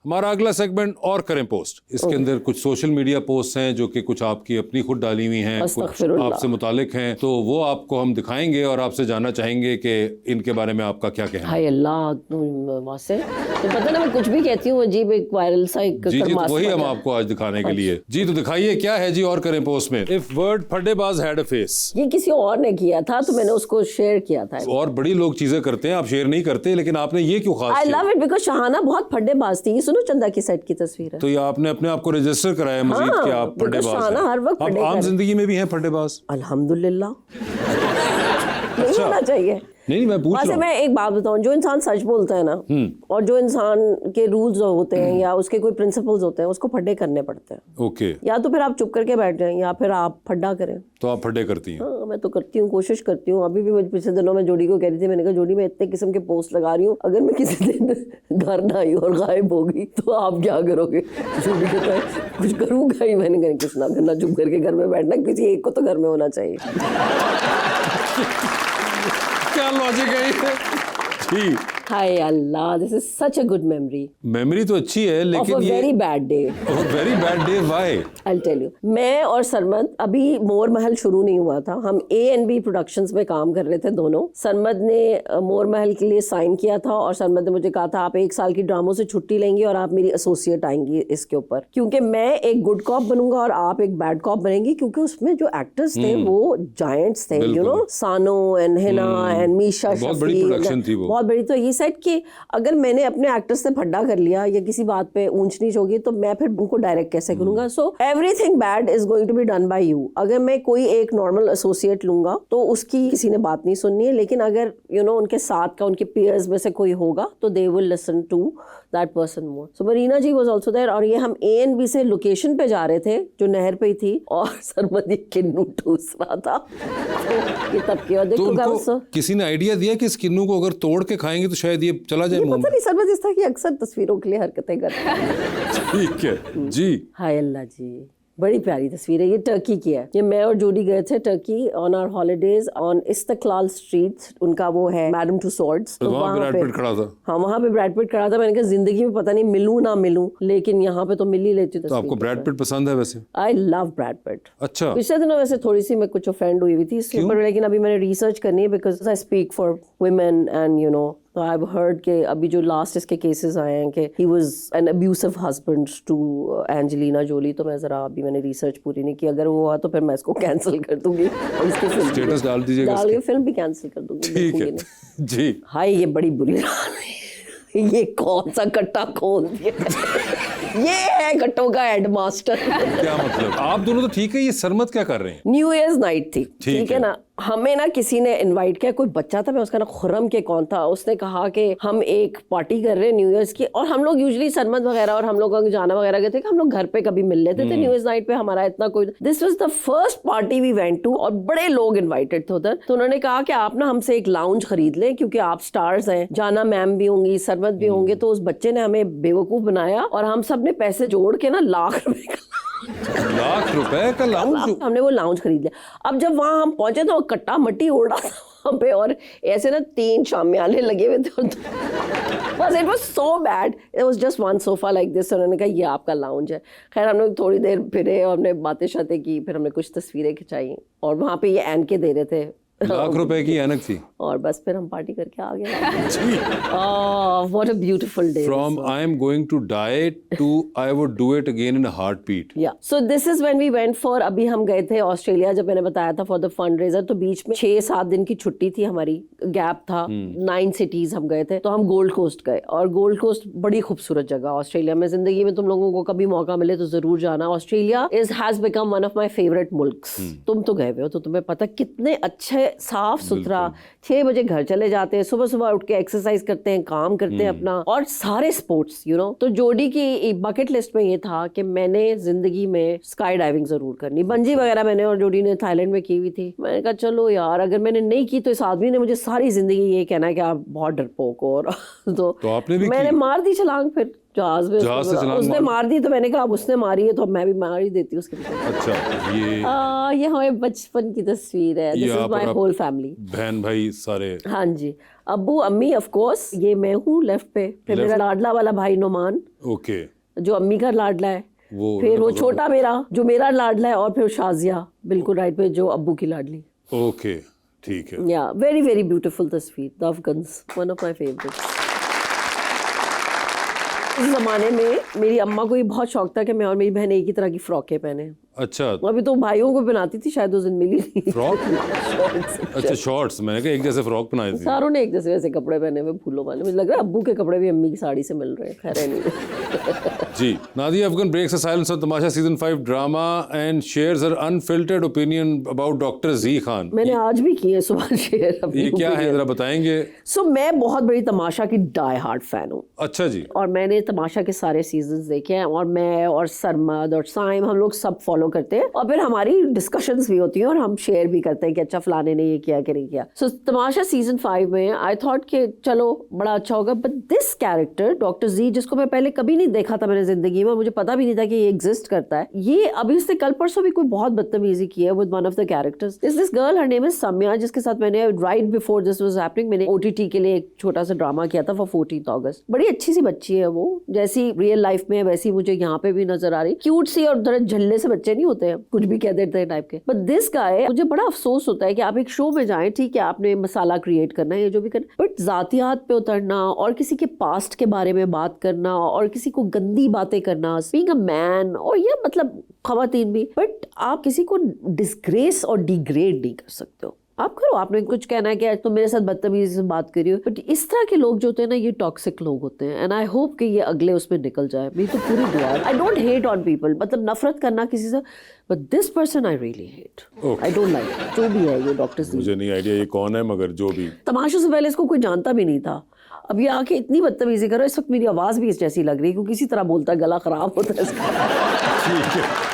हमारा अगला सेगमेंट और करें पोस्ट। इसके अंदर कुछ सोशल मीडिया पोस्ट हैं जो कि कुछ आपकी अपनी खुद डाली हुई हैं, कुछ आपसे मुतालिक हैं, तो वो आपको हम दिखाएंगे और आपसे जानना चाहेंगे कि इनके बारे में आपका क्या कहना है। हाय अल्लाह, से तो पता ना मैं कुछ भी कहती हूँ अजीब एक वायरल सा एक जी जी, तो वही हम आपको आज दिखाने के लिए। जी तो दिखाइए क्या है जी और करें पोस्ट में। इफ वर्ड फड्डेबाज हैड अ फेस, ये किसी और ने किया था तो मैंने उसको शेयर किया था। और बड़ी लोग चीजें करते हैं, आप शेयर नहीं करते, लेकिन आपने ये क्यों खास? I love it because Shahana बहुत फड्डेबाज थी। ये सुनो चंदा की सेट की तस्वीर है। तो ये आपने अपने आप को रजिस्टर कराया मजीद कि आप फड्डेबाज हैं। हर वक्त आप आम जिंदगी में भी हैं फड्डेबाज? अल्हम्दुलिल्लाह। नहीं होना चाहिए। नहीं मैं पूछ रहा हूं। मैं एक बात बताऊं, जो इंसान सच बोलता है ना और जो इंसान के रूल्स होते हैं या उसके कोई प्रिंसिपल्स होते हैं उसको फड्डे करने पड़ते हैं। ओके। या तो फिर आप चुप करके बैठ जाएं या फिर आप फड्डा करें। तो आप फड्डे करती हैं? हाँ मैं तो करती हूँ, कोशिश करती हूँ। अभी भी मुझे पिछले दिनों में जोड़ी को कह रही थी, मैंने कहा जोड़ी मैं इतने किस्म के पोस्ट लगा रही हूँ, अगर मैं किसी दिन घर ना आई और गायब होगी तो आप क्या करोगे? जोड़ी कहता है कुछ करूँगा ही। मैंने कहा कुछ ना करना, चुप करके घर में बैठना, किसी एक को तो घर में होना चाहिए। क्या लॉजिक है ये? जी। हाय अल्लाह, this is such a good memory. Memory तो अच्छी है लेकिन ये very bad day. Very bad day why? I will tell you. मैं और सरमद, अभी मोर महल शुरू नहीं हुआ था, हम A&B प्रोडक्शंस में काम कर रहे थे दोनों। सरमद ने मोर महल के लिए साइन किया था और सरमद ने मुझे कहा था आप 1 साल की ड्रामों से छुट्टी लेंगी और आप मेरी एसोसिएट आएंगी इसके ऊपर, क्योंकि मैं एक गुड कॉप बनूंगा और आप एक बैड कॉप बनेंगी, क्योंकि उसमें जो एक्टर्स थे वो जायंट्स थे, यू नो, सानो एंड हिना एंड मीशा शफी, बहुत बड़ी प्रोडक्शन थी वो, बहुत बड़ी। तो ये सेट कि अगर मैंने अपने एक्टर्स से फड्डा कर लिया या किसी बात पे ऊंच नीच होगी तो मैं फिर उनको डायरेक्ट कैसे करूंगा? So everything bad is going to be done by you. अगर मैं कोई एक नॉर्मल एसोसिएट लूंगा तो उसकी किसी ने बात नहीं सुननी है, लेकिन अगर यू नो उनके साथ का, उनके पीयर्स में से कोई होगा तो they will listen to that person more. So Marina ji was also there और ये हम A&B से लोकेशन पे जा रहे थे जो नहर पे ही थी और सरमदी किन्नू ठूस रहा था। तो ये तब किया। देखो किसी ने आइडिया दिया कि इस किन्नू को अगर तोड़ के खाएंगे तो शायद ये चला जाए मुंह में। पता नहीं, सरमद इस तरह की अक्सर तस्वीरों के लिए हरकतें करता है। ठीक है जी। हाय अल्लाह जी, बड़ी प्यारी तस्वीर है। ये टर्की की है। ये मैं और जोड़ी गए थे Turkey on our holidays on Istiklal street. उनका वो है मैडम टू सॉर्ड्स। तो वहाँ पे ब्रैड पिट खड़ा था। हाँ वहाँ पे ब्रैड पिट खड़ा था। मैंने कहा जिंदगी में पता नहीं मिलूं ना मिलूं, लेकिन यहाँ पे तो मिल ही लेती। तो आपको ब्रैड पिट पसंद है वैसे? I love Brad Pitt. अच्छा। पिछले दिनों वैसे थोड़ी सी मैं कुछ ऑफेंड हुई थी इसके ऊपर, लेकिन अभी मैंने रिसर्च करनी है because I speak for women and you know, तो आई हैव हर्ड के अभी जो लास्ट इसके केसेस आए हैं कि he was an abusive husband to Angelina Jolie. तो मैं जरा अभी मैंने रिसर्च पूरी नहीं की, अगर वो हुआ तो फिर मैं इसको कैंसिल कर दूंगी और इसकी फिल्म स्टेटस डाल दीजिएगा, डाल के फिल्म भी कैंसिल कर दूंगी। ठीक है जी। हाय ये बड़ी बुरी ये कौन सा कट्टा खोल दिया? ये है कट्टों का हेडमास्टर। क्या मतलब? आप दोनों तो ठीक है, ये सरमद क्या कर रहे हैं? न्यू ईयर्स नाइट थी, ठीक है ना। हमें ना किसी ने इनवाइट किया, कोई बच्चा था, मैं उसका ना खुर्रम के कौन था, उसने कहा कि हम एक पार्टी कर रहे हैं न्यू ईयर्स की, और हम लोग यूजुअली सरमद वगैरह और हम लोग जाना वगैरह गए थे कि हम लोग घर पे कभी मिल लेते थे न्यू ईयर्स नाइट पे। हमारा इतना कोई, this was the first party we went to और बड़े लोग इन्वाइटेड थे उधर। तो उन्होंने कहा कि आप ना हमसे एक लाउंज खरीद लें क्योंकि आप स्टार्स हैं, जाना मैम भी होंगी, सरमद भी होंगे। तो उस बच्चे ने हमें बेवकूफ बनाया और हम सब ने पैसे जोड़ के ना लाख रुपए का लाउंज, हमने वो लाउंज खरीद लिया। अब जब वहां हम पहुंचे तो कट्टा मट्टी उड़ रहा था वहां पे और ऐसे ना 3 शामियाने लगे हुए थे। बस it was so bad, it was just one sofa like this. उन्होंने कहा ये आपका लाउंज है। खैर हम लोग थोड़ी देर फिरे और हमने बातें शातें की, फिर हमने कुछ तस्वीरें खिंचाई और वहां पे ये एन के दे रहे थे। लाख रुपए की ऐनक थी और बस फिर हम पार्टी करके आ गए। What a beautiful day. From I am going to die to I would do it again in a heartbeat. Yeah so this is when we went for, अभी हम गए थे ऑस्ट्रेलिया, जब मैंने बताया था फॉर द फंड रेजर। तो बीच में 6-7 दिन की छुट्टी थी हमारी, गैप था। 9 सिटीज हम गए थे। तो हम गोल्ड कोस्ट गए और गोल्ड कोस्ट बड़ी खूबसूरत जगह ऑस्ट्रेलिया में। जिंदगी में तुम लोगों को कभी मौका मिले तो जरूर जाना। Australia has become one of my favourite मुल्क्स। तुम तो गए हुए हो तो तुम्हें पता कितने अच्छे साफ सुथरा। 6 बजे घर चले जाते हैं, सुबह सुबह उठ के एक्सरसाइज करते हैं, काम करते हैं अपना, और सारे स्पोर्ट्स यू नो। तो जोड़ी की बकेट लिस्ट में ये था कि मैंने जिंदगी में स्काई डाइविंग जरूर करनी। बंजी वगैरह मैंने और जोड़ी ने थाईलैंड में की हुई थी। मैंने कहा चलो यार, अगर मैंने नहीं की तो इस आदमी ने मुझे सारी जिंदगी ये कहना है कि आप बहुत डरपोक हो। तो आपने भी मैंने मार दी छलांग फिर। जहाज में जहाज से छलांग उसने मार दी, तो मैंने कहा अब उसने मारी है तो अब मैं भी मार ही देती हूँ उसके पीछे। अच्छा, ये हमारे बचपन की तस्वीर है। This is my whole family, बहन भाई सारे। हाँ जी, अब्बू अम्मी ऑफ कोर्स, ये मैं हूँ लेफ्ट पे, फिर मेरा लाडला वाला भाई नोमान, ओके, जो अम्मी का लाडला है, फिर वो छोटा मेरा जो मेरा लाडला है, और फिर शाजिया बिल्कुल राइट पे जो अब्बू की लाडली। ओके, ठीक है। या वेरी वेरी ब्यूटीफुल तस्वीर, the Afghans, one of my favourites. इस जमाने में मेरी अम्मा को ये बहुत शौक था कि मैं और मेरी बहन एक ही तरह की फ्रॉकें पहने। अच्छा, अभी तो भाइयों को बनाती थी, शायद उस दिन मिली नहीं। फ्रॉक? अच्छा, शॉर्ट्स, मैंने कहा एक जैसे फ्रॉक बनाई थी। सारों ने एक जैसे वैसे कपड़े पहने हुए, फूलों वाले। मुझे लग रहा है अब्बू के कपड़े भी अम्मी की साड़ी से मिल रहे हैं। खैर नहीं। जी, Nadia Afghan breaks the silence on Tamasha season 5 drama and shares her unfiltered opinion about doctor ji Khan. मैंने आज भी की है सुबह शेयर। ये क्या है, जरा बताएंगे? सो मैं बहुत बड़ी तमाशा की डाई हार्ड फैन हूँ। अच्छा जी। और मैंने तमाशा के सारे सीजन्स देखे हैं, और मैं और सरमद और साइम हम लोग सब फॉलो करते हैं, और फिर हमारी डिस्कशंस भी होती हैं और हम शेयर भी करते हैं कि अच्छा फलाने ने ये किया कि नहीं किया। सो तमाशा सीजन 5 में आई थॉट कि चलो बड़ा अच्छा होगा, बट दिस कैरेक्टर डॉक्टर जी, जिसको मैं पहले कभी नहीं देखा था मैंने जिंदगी में, मुझे पता भी नहीं था कि ये एग्जिस्ट करता है, ये अभी उसने कल परसों भी कोई बहुत बदतमीजी की है with one of the characters. This girl, her name is Samya, जिसके साथ मैंने right before this was happening मैंने ओटीटी के लिए एक छोटा सा ड्रामा किया था फॉर 14th अगस्त। बड़ी अच्छी सी बच्ची है वो, जैसी रियल लाइफ में वैसी मुझे यहाँ पे भी नजर आ रही, क्यूट सी, और थोड़े झल्ले से बच्चे नहीं होते हैं, कुछ भी कह देते हैं टाइप के। बट दिस गाय, मुझे बड़ा अफसोस होता है कि आप एक शो में जाएं, ठीक है आपने मसाला क्रिएट करना है, ये जो भी करना, बट जातियात पे उतरना और किसी के पास्ट के बारे में बात करना और किसी को गंदी बातें करना, बीइंग अ मैन, और ये मतलब खवातीन भी, बट आप किसी को डिस्ग्रेस और डिग्रेड नहीं कर सकते हो। आप करो, आपने कुछ कहना है कि तो मेरे साथ बदतमीजी से बात करी हो, बट इस तरह के लोग जो होते हैं ना, ये टॉक्सिक लोग होते हैं, एंड आई होप कि ये अगले उसमें निकल जाए। मेरी तो पूरी दुआ है। I don't hate on people, मतलब नफरत करना किसी से, but this person I really hate, I don't like. जो भी है ये डॉक्टर जी, मुझे नहीं आइडिया ये कौन है, मगर जो भी, तमाशों से पहले इसको कोई जानता भी नहीं था, अब ये आके इतनी बदतमीजी करो। इस वक्त मेरी आवाज भी इस जैसी लग रही है क्योंकि इसी तरह बोलता है, गला खराब होता है इसका। ठीक है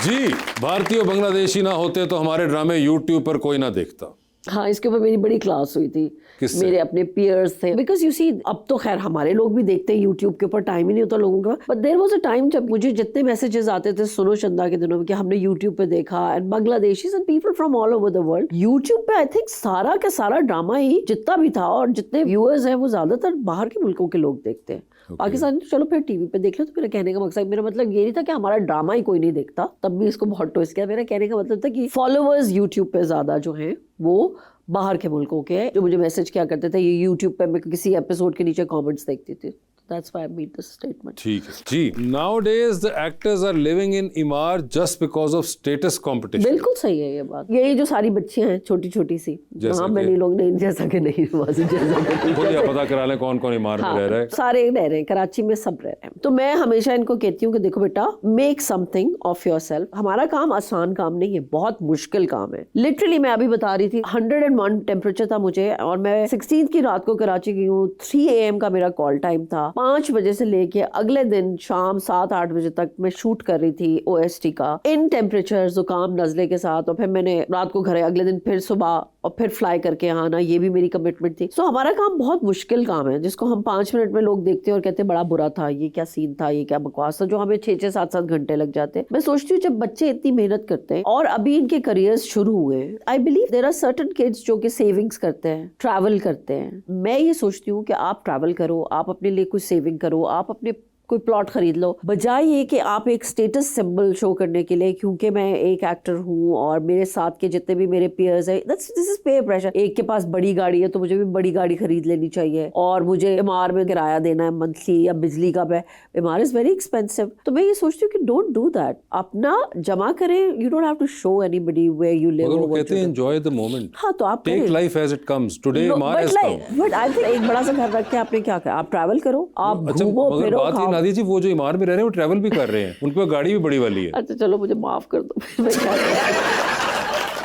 जी। भारतीय बांग्लादेशी ना होते तो हमारे ड्रामे यूट्यूब पर कोई ना देखता। हाँ, इसके ऊपर मेरी बड़ी क्लास हुई थी, मेरे अपने पीयर्स थे, बिकॉज यू सी अब तो खैर हमारे लोग भी देखते हैं यूट्यूब के ऊपर, टाइम ही नहीं होता लोगों के पास, but there was a time जब मुझे जितने मैसेजेस आते थे सुनो चंदा के दिनों में कि हमने यूट्यूब पे देखा, and Bangladeshis and people from all over the world YouTube पे, आई थिंक सारा का सारा ड्रामा ही जितना भी था, और जितने व्यूअर्स हैं वो ज्यादातर बाहर के मुल्कों के लोग देखते हैं। पाकिस्तान तो चलो फिर टीवी पे देख लो। तो मेरा कहने का मकसद, मेरा मतलब ये नहीं था कि हमारा ड्रामा ही कोई नहीं देखता, तब भी इसको बहुत ट्विस्ट किया। मेरा कहने का मतलब था कि फॉलोअर्स यूट्यूब पे ज्यादा जो हैं वो बाहर के मुल्कों के हैं, जो मुझे मैसेज किया करते थे, ये यूट्यूब पे मैं किसी एपिसोड के नीचे कमेंट्स देखती थी। That's why I made this statement. ठीक है जी। Nowadays the actors are living in Emaar just because of status competition. बिल्कुल सही है ये बात। यही जो सारी बच्चियां हैं छोटी छोटी सी, हाँ मैंने लोग नहीं, जैसा कि नहीं जैसा पता करा लें कौन कौन ईमार में रह रहा है। सारे रह रहे हैं, कराची में सब रह रहे हैं। तो मैं हमेशा इनको कहती हूँ कि देखो बेटा, मेक समथिंग ऑफ योरसेल्फ। हमारा काम आसान काम नहीं है, बहुत मुश्किल काम है। लिटरली मैं अभी बता रही थी 101 टेम्परेचर था मुझे, और मैं 16th की रात को कराची गई हूँ। 3 AM का मेरा कॉल टाइम था। 5 बजे से लेके अगले दिन शाम 7-8 बजे तक मैं शूट कर रही थी OST का, इन टेम्परेचर, जुकाम नजले के साथ, और फिर मैंने रात को घर अगले दिन फिर सुबह और फिर फ्लाई करके आना, ये भी मेरी कमिटमेंट थी। सो हमारा काम बहुत मुश्किल काम है, जिसको हम 5 मिनट में लोग देखते हैं और कहते हैं बड़ा बुरा था, ये क्या सीन था, ये क्या बकवास था, जो हमें 6-6, 7-7 घंटे लग जाते हैं। मैं सोचती हूँ जब बच्चे इतनी मेहनत करते हैं और अभी इनके करियर्स शुरू हुए, I believe there are certain kids जो कि सेविंग्स करते हैं, ट्रैवल करते हैं। मैं ये सोचती हूँ कि आप ट्रैवल करो, आप अपने लिए कुछ सेविंग करो, आप अपने कोई प्लॉट खरीद लो, बजाय ये कि आप एक स्टेटस सिंबल शो करने के लिए, क्योंकि मैं एक एक्टर हूँ और मेरे साथ के जितने भी मेरे पीयर्स हैं, दिस इज पेयर प्रेशर। एक के पास बड़ी गाड़ी है तो मुझे भी बड़ी गाड़ी खरीद लेनी चाहिए, और मुझे इमार में किराया देना है मंथली, या बिजली का बिल, इमार इज वेरी एक्सपेंसिव। तो मैं ये सोचती हूँ कि डोंट डू दैट, अपना जमा करें, you don't have to show anybody where you live. वो कहते हैं एंजॉय द मोमेंट। हाँ, तो आप take life as it comes. Today Imar has come. But I think एक बड़ा सा घर रख के आपने क्या कहा, आप ट्रैवल करो, आप घूमो फिरो, खाओ। नादिया जी, वो जो इमार में रह रहे हैं वो ट्रैवल भी कर रहे हैं, उनके पास गाड़ी भी बड़ी वाली है। अच्छा चलो मुझे माफ कर दो,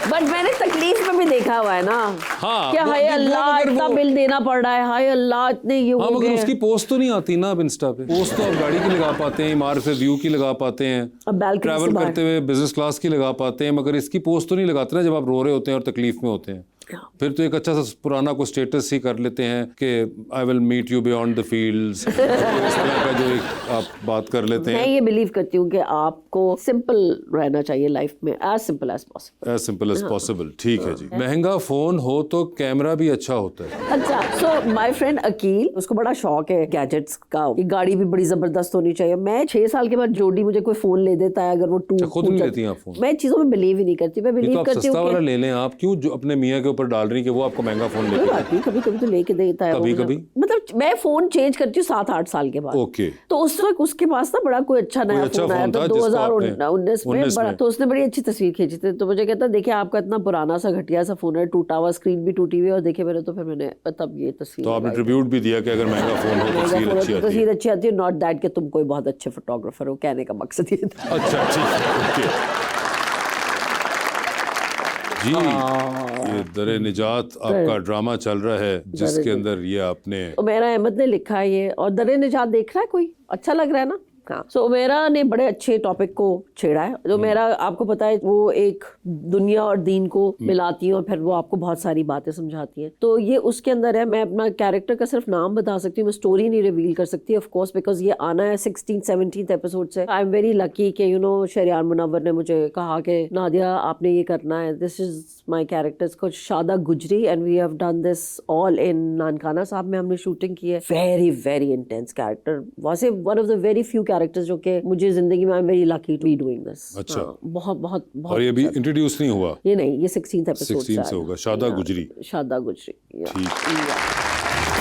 बट मैंने तकलीफ में भी देखा हुआ है ना। हाँ, क्या हाय अल्लाह इतना बिल देना पड़ रहा है, हाय अल्लाह इतने ये हो मगर उसकी पोस्ट तो नहीं आती ना अब इंस्टा पे। पोस्ट तो आप गाड़ी की लगा पाते हैं, इमार से व्यू की लगा पाते हैं, ट्रैवल करते हुए बिजनेस क्लास की लगा पाते हैं, मगर इसकी पोस्ट तो नहीं लगाते ना जब आप रो रहे होते हैं और तकलीफ में होते हैं। फिर तो एक अच्छा सा पुराना को स्टेटस ही कर लेते हैं कि I will meet you beyond the fields, इस तरह का जो एक आप बात कर लेते हैं। मैं ये बिलीव करती हूँ कि आपको सिंपल रहना चाहिए लाइफ में, as simple as possible. As simple as possible, ठीक है जी। महंगा फोन हो तो कैमरा भी अच्छा होता है। अच्छा, सो माय फ्रेंड अकील, उसको बड़ा शौक है गैजेट्स का, ये गाड़ी भी बड़ी जबरदस्त होनी चाहिए। मैं 6 साल के बाद जोड़ी मुझे कोई फोन ले देता है, अगर वो खुद नहीं लेती आप फोन? मैं चीजों में बिलीव ही नहीं करती। मैं बिलीव करती हूँ सस्ता वाला ले लें। आप क्यों जो अपने मियाँ के ऊपर डाल रही कि वो आपको महंगा फोन लेके आती, कभी कभी तो लेके देता है। कभी कभी मतलब मैं फोन चेंज करती हूँ 7-8 साल के बाद। ओके। तो उस वक्त उसके पास ना बड़ा कोई अच्छा नया फोन आया, तो 2019 में बड़ा, तो उसने बड़ी अच्छी तस्वीर खींची थी। तो मुझे कहता देखिए आपका इतना पुराना सा घटिया सा फोन है, टूटा हुआ, स्क्रीन भी टूटी हुई है, और देखिए मैंने, तो फिर मैंने तब ये तस्वीर, तो आपने ट्रिब्यूट भी दिया कि अगर महंगा फोन हो तो तस्वीर अच्छी आती है। नॉट दैट कि तुम कोई बहुत अच्छे फोटोग्राफर हो, कहने का मकसद ये था। अच्छा, ठीक है जी। ये दरे निजात आपका ड्रामा चल रहा है जिसके अंदर ये आपने, उमैरा अहमद ने लिखा है ये, और दरे निजात देख रहा है कोई, अच्छा लग रहा है ना। हाँ, सो उमैरा ने बड़े अच्छे टॉपिक को छेड़ा है। जो उमैरा, आपको पता है, वो एक दुनिया और दीन को मिलाती है और फिर वो आपको बहुत सारी बातें समझाती है। तो ये उसके अंदर है। मैं अपना कैरेक्टर का सिर्फ नाम बता सकती हूँ, मैं स्टोरी नहीं रिवील कर सकती ऑफ कोर्स, बिकॉज ये आना है 16-17 एपिसोड से। आई एम वेरी लकी कि शरियान मुनव्वर ने मुझे कहा कि नादिया आपने ये करना है, दिस इज माई कैरेक्टर। इसको शादा गुजरी, and we have done this all in Nankana Sahib में हमने शूटिंग की है। वेरी वेरी इंटेंस कैरेक्टर, वैसे one of the very few characters जो कि मुझे जिंदगी में, I am very lucky to be doing this. अच्छा, बहुत बहुत बहुत। और ये भी इंट्रोड्यूस नहीं हुआ? ये नहीं, ये 16th एपिसोड से होगा। शादा गुजरी, शादा गुजरी। ठीक।